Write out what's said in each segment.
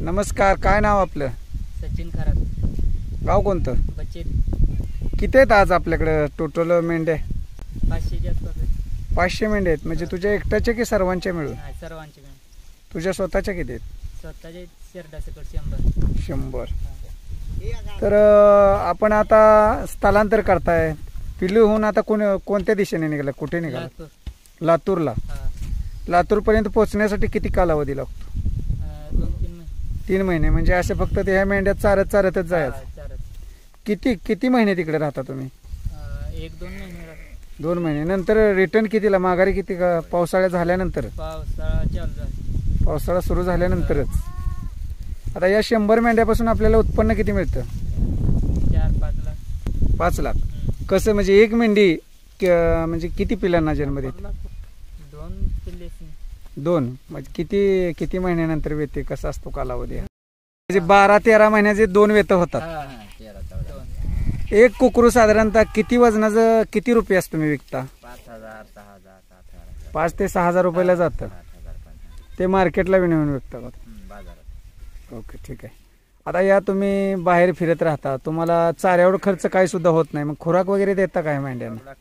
नमस्कार, काय नाव आपलं? सचिन खरात. गाव कोणतं? बच्चे. किती आहेत आज आपल्याकडे टोटल मेंढ्या? 500 आसपास. 500 मेंढ्या आहेत. म्हणजे तुझ्या एकट्याच्या की सर्वांच्या मिळून? सर्वांचे मिळून. तुझ्या स्वतःच्या किती आहेत? स्वतःचे शेरडासकट 100. 100. तर आपण आता स्थलांतर करताय. पिलूहून आता कोणत्या दिशेने निघाला, कुठे निघाला? लातूरला. लातूरपर्यंत पोहोचण्यासाठी किती कालावधी लागतो? 2-3 महिने. 3 महिने. म्हणजे असे फक्त ह्या मेंढ्या चारतच जायचं. किती महिने तिकडे राहता तुम्ही? 1-2 महिने. 2 महिने. नंतर रिटर्न कितीला, माघारी किती का? पावसाळा झाल्यानंतर? पावसाळा चालू झाला. पावसाळा सुरू झाल्यानंतरच. आता या 100 मेंढ्यापासून आपल्याला उत्पन्न किती मिळतं? 4-5 लाख. 5 लाख. कसं म्हणजे एक मेंढी म्हणजे किती पिलांना जन्म देते? 2 पिल्ले. 2. म्हणजे किती महिन्यानंतर वेते, कसा असतो कालावधी? म्हणजे 12-13 महिन्याचे 2 वेत होतात. एक कुकरू साधारणतः किती वजनाचं, किती रुपये असतो तुम्ही विकता? 5,000, 6,000, 7,000. 5 ते 6,000 रुपयाला जातं. ते मार्केटला विनवून विकता का? ओके, ठीक आहे. आता या तुम्ही बाहेर फिरत राहता, तुम्हाला चाऱ्यावर खर्च काही सुद्धा होत नाही, मग खुराक वगैरे देता काय मेंढ्यांना?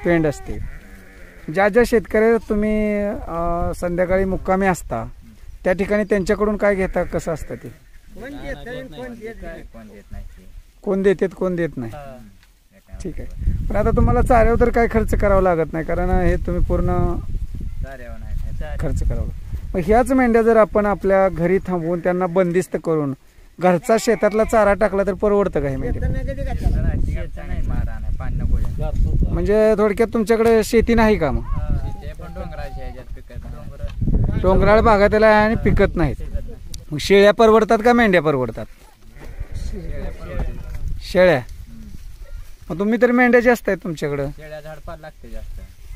पेंड असते. ज्या शेतकऱ्याला तुम्ही संध्याकाळी मुक्कामी असता त्या ठिकाणी त्यांच्याकडून काय घेता, कसं असतं ते? कोण देतात कोण देत नाही. ठीक आहे. पण आता तुम्हाला चाऱ्यावर तर काय खर्च करावा लागत नाही, कारण हे तुम्ही पूर्ण खर्च करावा. मग ह्याच मेंढ्या जर आपण आपल्या घरी थांबवून त्यांना बंदिस्त करून घरचा शेतातला चारा टाकला तर परवडतं का हे मेंढ्या? म्हणजे थोडक्यात तुमच्याकडे शेती नाही का? मग डोंगराळ भागात आणि पिकत नाहीत. मग शेळ्या परवडतात का मेंढ्या परवडतात? शेळ्या. मग तुम्ही तर मेंढ्या जास्त आहेत तुमच्याकडं.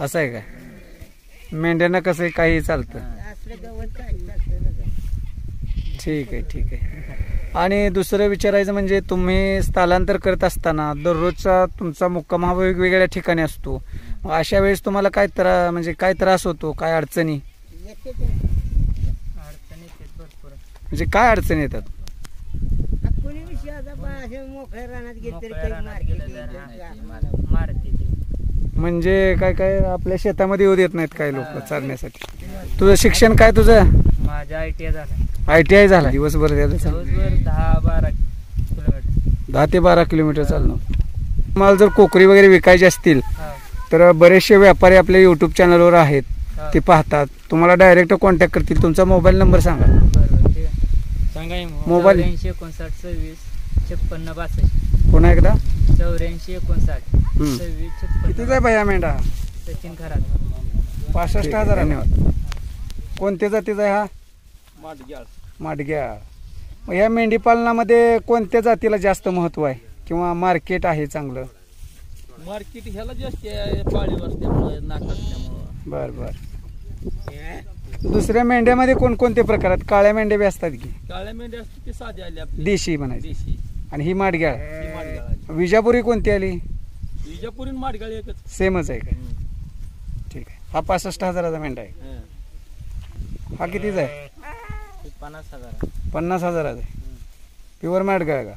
असं आहे का? मेंढ्यांना कसं काही चालतं. ठीक आहे. आणि दुसरं विचारायचं म्हणजे तुम्ही स्थलांतर करत असताना दररोजचा तुमचा मुक्काम हा वेगवेगळ्या ठिकाणी असतो. मग अशा वेळेस तुम्हाला काय त्रास होतो, काय अडचणी? म्हणजे काय अडचणी येतात? म्हणजे काय आपल्या शेतामध्ये येऊ देत नाहीत काही लोक चालण्यासाठी. तुझं शिक्षण काय? तुझं? माझं ITI झालं. ITI झाला. दिवसभर 10 ते 12 किलोमीटर चालणं. तुम्हाला जर कोकरी वगैरे विकायची असतील तर बरेचसे व्यापारी आपल्या युट्यूब चॅनलवर आहेत, ते पाहतात, तुम्हाला डायरेक्ट कॉन्टॅक्ट करतील. तुमचा मोबाईल नंबर सांगा. मोबाईल 84-59-56-56. पुन्हा एकदा 84-59-56-56. कितीचा आहे भैया मेंढा? सचिन खरात. 65,000. धन्यवाद. कोणत्या जातीचा आहे हा? माडग्याळ. मग या मेंढी पालनामध्ये कोणत्या जातीला जास्त महत्व आहे किंवा मार्केट आहे चांगलं? मार्केट ह्याला जास्त आहे, पाळीव असल्यामुळे, नाक असल्यामुळे. बर. दुसऱ्या मेंढ्यामध्ये कोणकोणते प्रकार आहेत? काळ्या मेंढ्या बी असतात की? काळ्या मेंढ्या असतात ते साधे आले आपले, देशी म्हणायची. देशी. आणि ही माडग्याळ. ही माडगाळ. विजापुरी कोणती आली? विजापुरी माडगाळ एकच. सेमच आहे का? ठीक आहे. हा 65,000चा मेंढा आहे. हा कितीचा आहे? 50,000. 50,000चा आहे. प्युअर माडगाळ का?